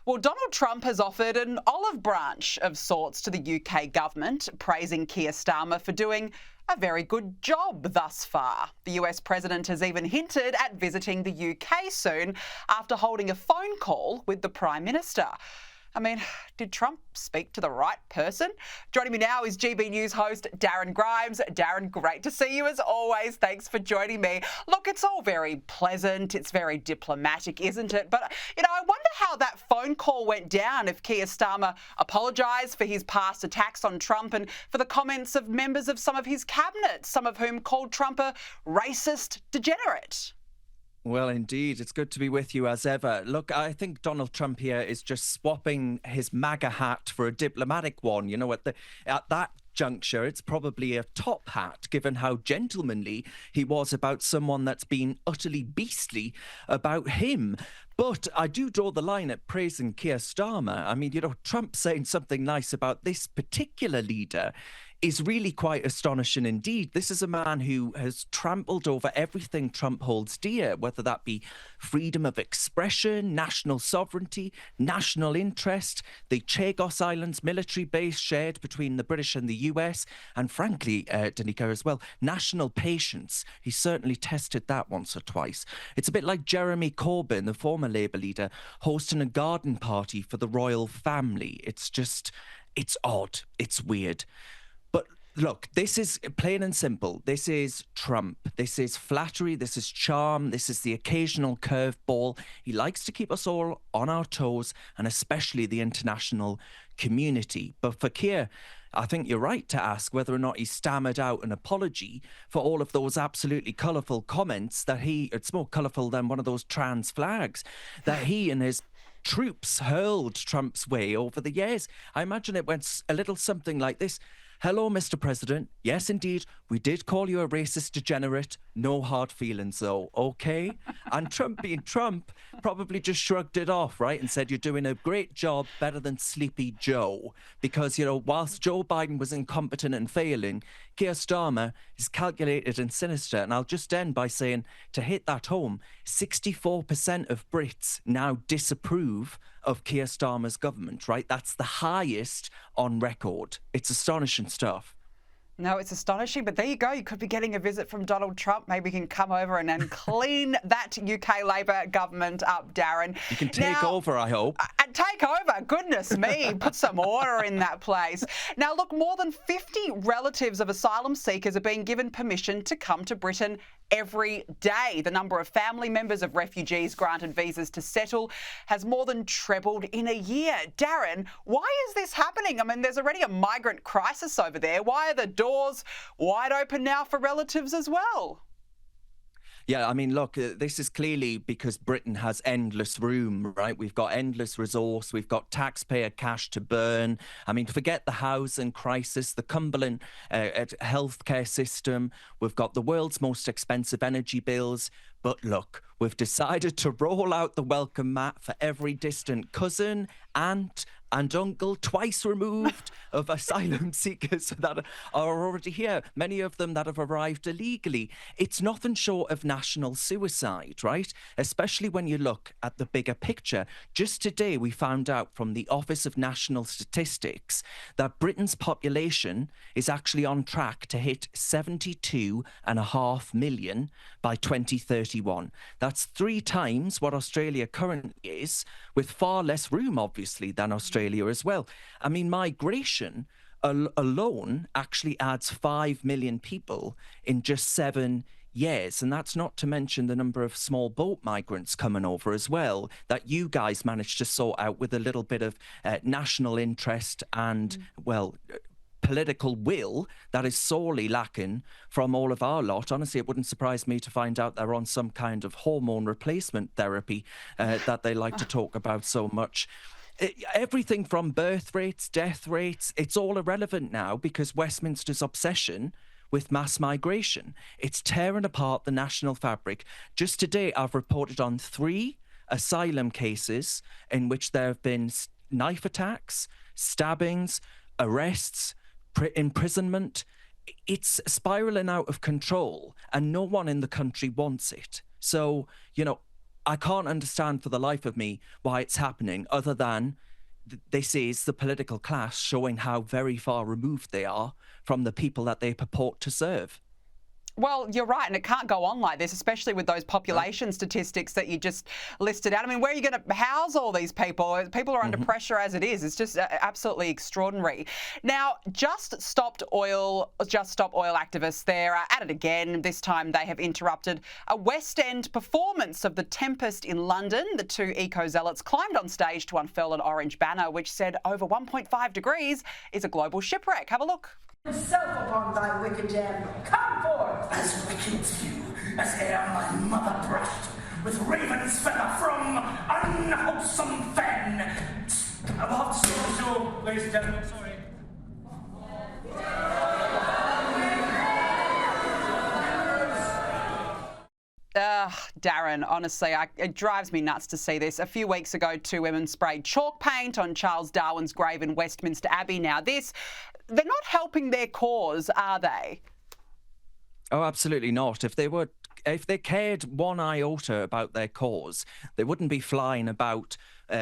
Well, Donald Trump has offered an olive branch of sorts to the UK government, praising Keir Starmer for doing a very good job thus far. The US president has even hinted at visiting the UK soon after holding a phone call with the Prime Minister. I mean, did Trump speak to the right person? Joining me now is GB News host Darren Grimes. Darren, great to see you as always. Thanks for joining me. Look, it's all very pleasant. It's very diplomatic, isn't it? But, I wonder how that phone call went down if Keir Starmer apologised for his past attacks on Trump and for the comments of members of some of his cabinet, some of whom called Trump a racist degenerate. Well, indeed. It's good to be with you as ever. Look, I think Donald Trump here is just swapping his MAGA hat for a diplomatic one. At that juncture, it's probably a top hat, given how gentlemanly he was about someone that's been utterly beastly about him. But I do draw the line at praising Keir Starmer. I mean, Trump saying something nice about this particular leader is really quite astonishing indeed. This is a man who has trampled over everything Trump holds dear, whether that be freedom of expression, national sovereignty, national interest, the Chagos Islands military base shared between the British and the US, and frankly, Danica, as well, national patience. He certainly tested that once or twice. It's a bit like Jeremy Corbyn, the former Labour leader, hosting a garden party for the royal family. It's odd. It's weird. But look, this is plain and simple. This is Trump. This is flattery. This is charm. This is the occasional curveball. He likes to keep us all on our toes, and especially the international community. But for Keir, I think you're right to ask whether or not he stammered out an apology for all of those absolutely colourful comments that it's more colourful than one of those trans flags, that he and his troops hurled Trump's way over the years. I imagine it went a little something like this. Hello, Mr. President. Yes, indeed, we did call you a racist degenerate. No hard feelings, though, okay? And Trump, being Trump, probably just shrugged it off, right? And said, you're doing a great job, better than Sleepy Joe. Because, whilst Joe Biden was incompetent and failing, Keir Starmer is calculated and sinister. And I'll just end by saying, to hit that home, 64% of Brits now disapprove of Keir Starmer's government, right? That's the highest on record. It's astonishing stuff. No, it's astonishing, but there you go. You could be getting a visit from Donald Trump. Maybe he can come over and clean that UK Labor government up, Darren. You can take over, I hope. And take over. Goodness me. Put some order in that place. Now, look, more than 50 relatives of asylum seekers are being given permission to come to Britain every day. The number of family members of refugees granted visas to settle has more than trebled in a year. Darren, why is this happening? I mean, there's already a migrant crisis over there. Why are the doors wide open now for relatives as well? Yeah, I mean, look, this is clearly because Britain has endless room, right? We've got endless resource. We've got taxpayer cash to burn. I mean, forget the housing crisis, the Cumberland healthcare system. We've got the world's most expensive energy bills. But look, we've decided to roll out the welcome mat for every distant cousin, aunt, and uncle, twice removed, of asylum seekers that are already here, many of them that have arrived illegally. It's nothing short of national suicide, right? Especially when you look at the bigger picture. Just today, we found out from the Office of National Statistics that Britain's population is actually on track to hit 72.5 million by 2031. That's 3 times what Australia currently is, with far less room, obviously, than Australia as well. I mean, migration alone actually adds 5 million people in just 7 years. And that's not to mention the number of small boat migrants coming over as well that you guys managed to sort out with a little bit of national interest and, political will that is sorely lacking from all of our lot. Honestly, it wouldn't surprise me to find out they're on some kind of hormone replacement therapy that they like to talk about so much. Everything from birth rates, death rates, it's all irrelevant now because Westminster's obsession with mass migration. It's tearing apart the national fabric. Just today, I've reported on 3 asylum cases in which there have been knife attacks, stabbings, arrests, imprisonment. It's spiraling out of control and no one in the country wants it. So, I can't understand for the life of me why it's happening, other than this is the political class showing how very far removed they are from the people that they purport to serve. Well, you're right, and it can't go on like this, especially with those population statistics that you just listed out. I mean, where are you going to house all these people? People are under pressure as it is. It's just absolutely extraordinary. Now, Just Stop Oil activists, they're at it again. This time they have interrupted a West End performance of The Tempest in London. The two eco-zealots climbed on stage to unfurl an orange banner which said over 1.5 degrees is a global shipwreck. Have a look. Self upon thy wicked dam, come forth! As wicked to you as ere my mother brushed with raven's feather from unwholesome fen. I'll have to stop the show, ladies and gentlemen, sorry. Darren, honestly, it drives me nuts to see this. A few weeks ago, two women sprayed chalk paint on Charles Darwin's grave in Westminster Abbey. Now they're not helping their cause, are they? Oh, absolutely not. If they cared one iota about their cause, they wouldn't be flying about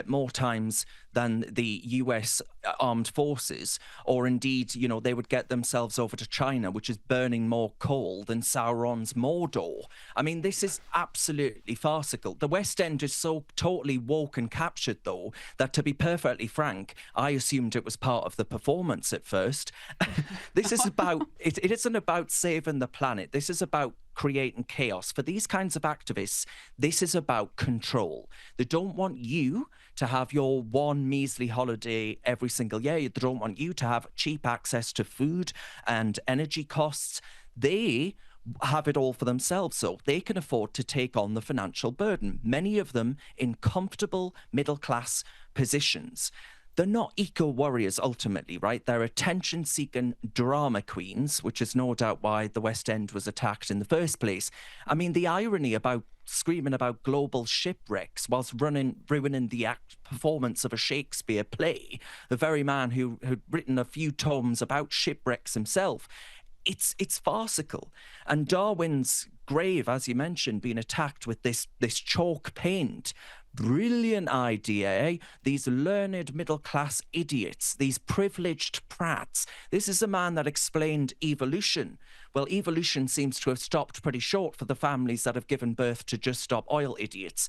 more times than the US armed forces, or indeed, they would get themselves over to China, which is burning more coal than Sauron's Mordor. I mean, this is absolutely farcical. The West End is so totally woke and captured, though, that to be perfectly frank, I assumed it was part of the performance at first. This is about, it isn't about saving the planet. This is about creating chaos. For these kinds of activists, this is about control. They don't want you to have your one measly holiday every single year. They don't want you to have cheap access to food and energy costs. They have it all for themselves, so they can afford to take on the financial burden, many of them in comfortable middle-class positions. They're not eco-warriors, ultimately, right? They're attention-seeking drama queens, which is no doubt why the West End was attacked in the first place. I mean, the irony about screaming about global shipwrecks whilst ruining the performance of a Shakespeare play, the very man who had written a few tomes about shipwrecks himself, it's farcical. And Darwin's grave, as you mentioned, being attacked with this chalk paint. Brilliant idea, eh? These learned middle-class idiots, these privileged prats. This is a man that explained evolution. Well, evolution seems to have stopped pretty short for the families that have given birth to Just Stop Oil idiots.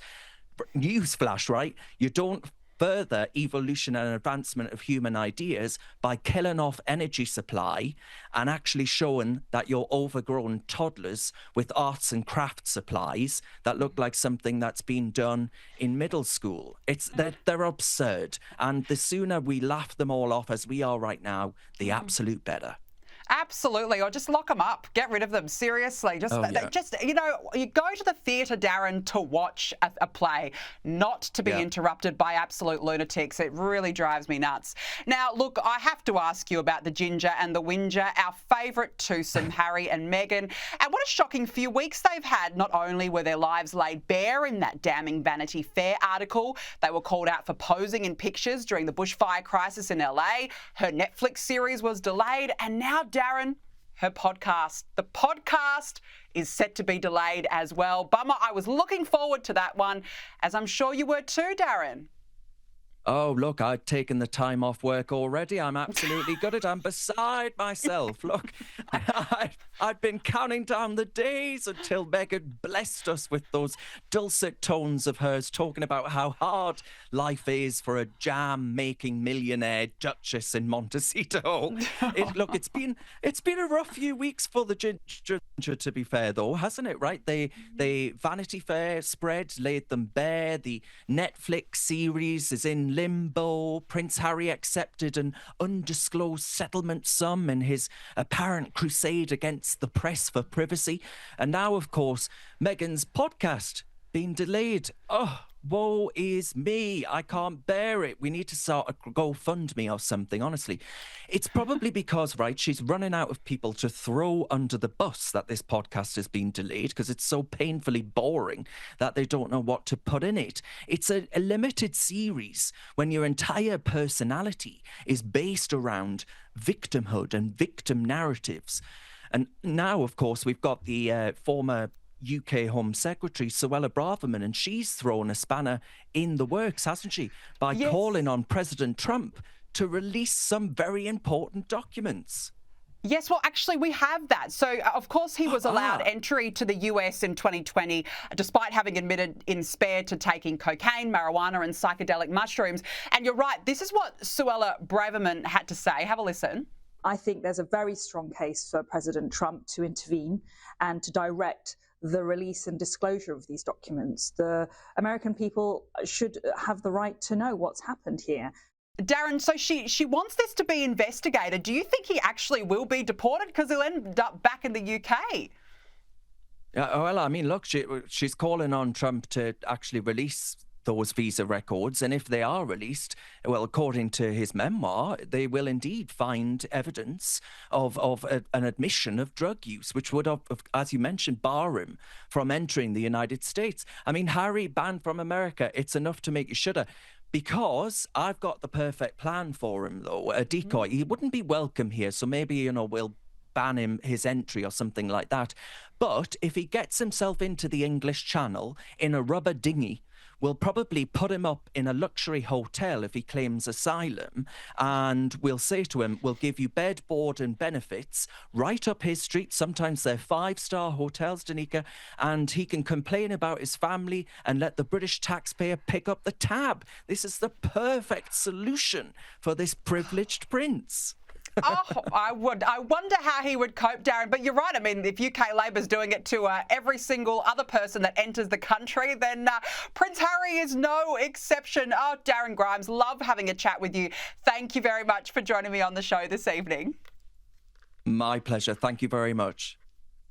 Newsflash, right? You don't further evolution and advancement of human ideas by killing off energy supply and actually showing that you're overgrown toddlers with arts and crafts supplies that look like something that's been done in middle school. They're absurd, and the sooner we laugh them all off as we are right now, the absolute better. Absolutely, or just lock them up, get rid of them. Seriously, you go to the theatre, Darren, to watch a play, not to be interrupted by absolute lunatics. It really drives me nuts. Now, look, I have to ask you about the Ginger and the Whinger, our favourite twosome, Harry and Meghan. And what a shocking few weeks they've had. Not only were their lives laid bare in that damning Vanity Fair article, they were called out for posing in pictures during the bushfire crisis in LA. Her Netflix series was delayed, and now Darren, her podcast. The podcast is set to be delayed as well. Bummer, I was looking forward to that one, as I'm sure you were too, Darren. Oh, look, I'd taken the time off work already. I'm absolutely gutted. I'm beside myself. Look, I'd been counting down the days until Meghan blessed us with those dulcet tones of hers talking about how hard life is for a jam-making millionaire duchess in Montecito. Look, it's been a rough few weeks for the Ginger, to be fair, though, hasn't it, right? The Vanity Fair spread laid them bare. The Netflix series is in limbo. Prince Harry accepted an undisclosed settlement sum in his apparent crusade against the press for privacy. And now, of course, Meghan's podcast being delayed. Oh, woe is me. I can't bear it. We need to start a GoFundMe or something, honestly. It's probably because, right, she's running out of people to throw under the bus that this podcast has been delayed because it's so painfully boring that they don't know what to put in it. It's a limited series when your entire personality is based around victimhood and victim narratives. And now, of course, we've got the former UK Home Secretary, Suella Braverman, and she's thrown a spanner in the works, hasn't she, by calling on President Trump to release some very important documents. Yes, well, actually, we have that. So, of course, he was allowed entry to the US in 2020, despite having admitted in Spare to taking cocaine, marijuana and psychedelic mushrooms. And you're right, this is what Suella Braverman had to say. Have a listen. I think there's a very strong case for President Trump to intervene and to direct the release and disclosure of these documents. The American people should have the right to know what's happened here. Darren, so she wants this to be investigated. Do you think he actually will be deported because he'll end up back in the UK? Yeah, well, I mean, look, she's calling on Trump to actually release those visa records. And if they are released, well, according to his memoir, they will indeed find evidence of an admission of drug use, which would have, as you mentioned, bar him from entering the United States. I mean, Harry banned from America. It's enough to make you shudder. Because I've got the perfect plan for him, though, a decoy. He wouldn't be welcome here, so maybe, we'll ban his entry or something like that. But if he gets himself into the English Channel in a rubber dinghy, we'll probably put him up in a luxury hotel if he claims asylum, and we'll say to him, we'll give you bed, board and benefits right up his street. Sometimes they're 5-star hotels, Danica, and he can complain about his family and let the British taxpayer pick up the tab. This is the perfect solution for this privileged prince. I wonder how he would cope, Darren. But you're right. I mean, if UK Labor's doing it to every single other person that enters the country, then Prince Harry is no exception. Oh, Darren Grimes, love having a chat with you. Thank you very much for joining me on the show this evening. My pleasure. Thank you very much.